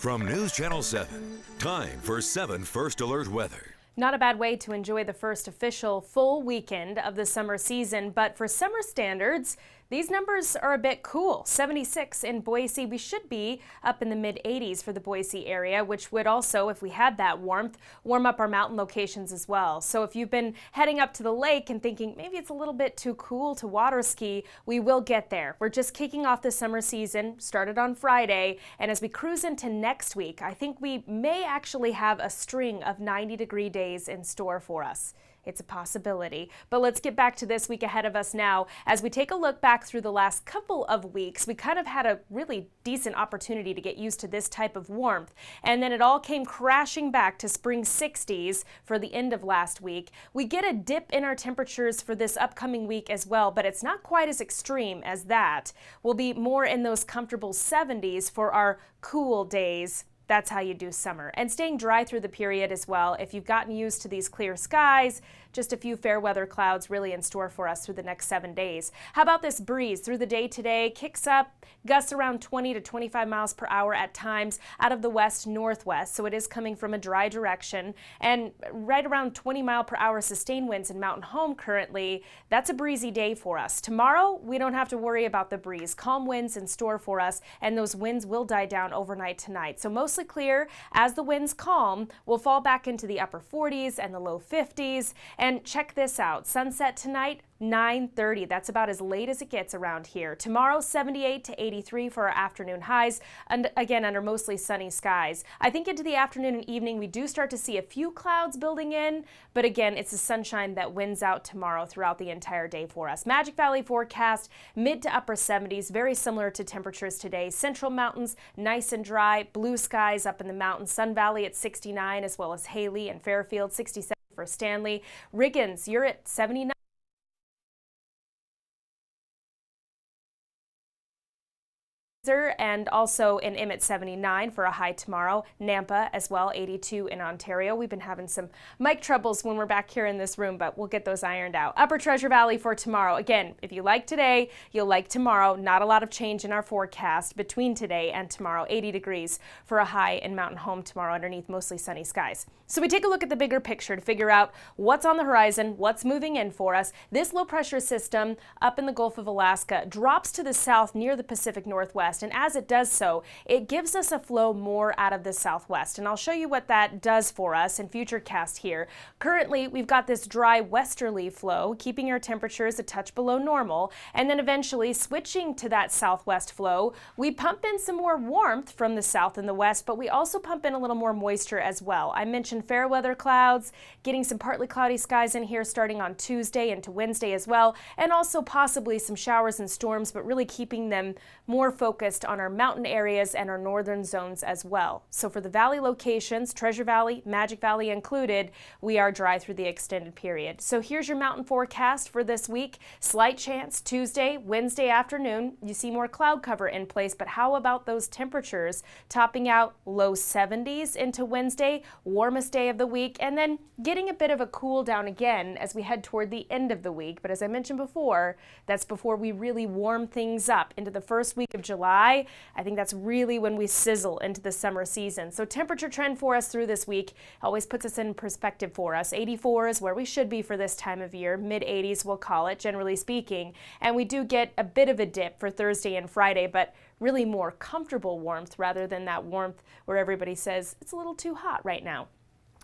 From News Channel 7, time for 7 First Alert weather. Not a bad way to enjoy the first official full weekend of the summer season, but for summer standards, these numbers are a bit cool. 76 in Boise. We should be up in the mid-80s for the Boise area, which would also, if we had that warmth, warm up our mountain locations as well. So if you've been heading up to the lake and thinking maybe it's a little bit too cool to water ski, we will get there. We're just kicking off the summer season, started on Friday, and as we cruise into next week, I think we may actually have a string of 90-degree days in store for us. It's a possibility. But let's get back to this week ahead of us now. As we take a look back through the last couple of weeks, we kind of had a really decent opportunity to get used to this type of warmth. And then it all came crashing back to spring 60s for the end of last week. We get a dip in our temperatures for this upcoming week as well, but it's not quite as extreme as that. We'll be more in those comfortable 70s for our cool days. That's how you do summer. And staying dry through the period as well. If you've gotten used to these clear skies, just a few fair weather clouds really in store for us through the next 7 days. How about this breeze through the day today? Kicks up, gusts around 20 to 25 miles per hour at times out of the west-northwest, so it is coming from a dry direction. And right around 20 mile per hour sustained winds in Mountain Home currently. That's a breezy day for us. Tomorrow, we don't have to worry about the breeze. Calm winds in store for us, and those winds will die down overnight tonight. So mostly clear. As the winds calm, we'll fall back into the upper 40s and the low 50s. And check this out. Sunset tonight, 9:30. That's about as late as it gets around here. Tomorrow, 78 to 83 for our afternoon highs, and again under mostly sunny skies. I think into the afternoon and evening we do start to see a few clouds building in, but again it's the sunshine that wins out tomorrow throughout the entire day for us. Magic Valley forecast, mid to upper 70s, very similar to temperatures today. Central Mountains, nice and dry, blue skies up in the mountains. Sun Valley at 69, as well as Haley and Fairfield, 67 for Stanley. Riggins, you're at 79. And also in Emmett 79 for a high tomorrow. Nampa as well, 82 in Ontario. We've been having some mic troubles when we're back here in this room, but we'll get those ironed out. Upper Treasure Valley for tomorrow. Again, if you like today, you'll like tomorrow. Not a lot of change in our forecast between today and tomorrow. 80 degrees for a high in Mountain Home tomorrow underneath mostly sunny skies. So we take a look at the bigger picture to figure out what's on the horizon, what's moving in for us. This low pressure system up in the Gulf of Alaska drops to the south near the Pacific Northwest. And as it does so, it gives us a flow more out of the southwest. And I'll show you what that does for us in Futurecast here. Currently, we've got this dry westerly flow, keeping our temperatures a touch below normal. And then eventually switching to that southwest flow, we pump in some more warmth from the south and the west, but we also pump in a little more moisture as well. I mentioned fair weather clouds, getting some partly cloudy skies in here starting on Tuesday into Wednesday as well, and also possibly some showers and storms, but really keeping them more focused on our mountain areas and our northern zones as well. So for the valley locations, Treasure Valley, Magic Valley included, we are dry through the extended period. So here's your mountain forecast for this week. Slight chance Tuesday, Wednesday afternoon. You see more cloud cover in place, but how about those temperatures topping out low 70s into Wednesday, warmest day of the week, and then getting a bit of a cool down again as we head toward the end of the week. But as I mentioned before, that's before we really warm things up into the first week of July. I think that's really when we sizzle into the summer season. So temperature trend for us through this week always puts us in perspective for us. 84 is where we should be for this time of year. Mid-80s we'll call it, generally speaking. And we do get a bit of a dip for Thursday and Friday, but really more comfortable warmth rather than that warmth where everybody says it's a little too hot right now.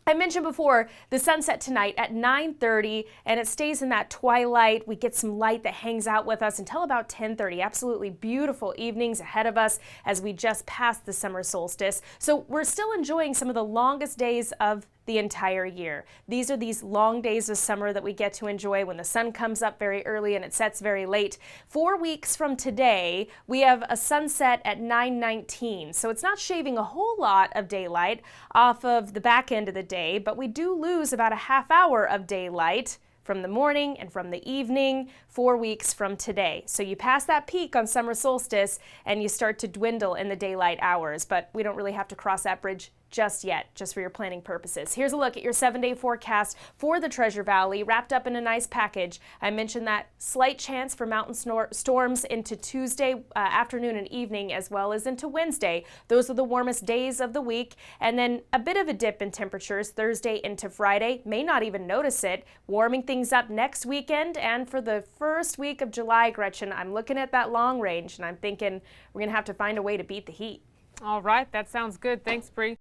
I mentioned before the sunset tonight at 9:30, and it stays in that twilight. We get some light that hangs out with us until about 10:30. Absolutely beautiful evenings ahead of us as we just passed the summer solstice. So we're still enjoying some of the longest days of the entire year. These are these long days of summer that we get to enjoy when the sun comes up very early and it sets very late. 4 weeks from today, we have a sunset at 9:19. So it's not shaving a whole lot of daylight off of the back end of the day, but we do lose about a half hour of daylight from the morning and from the evening 4 weeks from today. So you pass that peak on summer solstice and you start to dwindle in the daylight hours, but we don't really have to cross that bridge just yet, just for your planning purposes. Here's a look at your 7-day forecast for the Treasure Valley, wrapped up in a nice package. I mentioned that slight chance for mountain storms into Tuesday afternoon and evening, as well as into Wednesday. Those are the warmest days of the week. And then a bit of a dip in temperatures Thursday into Friday. May not even notice it. Warming things up next weekend. And for the first week of July, Gretchen, I'm looking at that long range and I'm thinking we're going to have to find a way to beat the heat. All right, that sounds good. Thanks, Bri.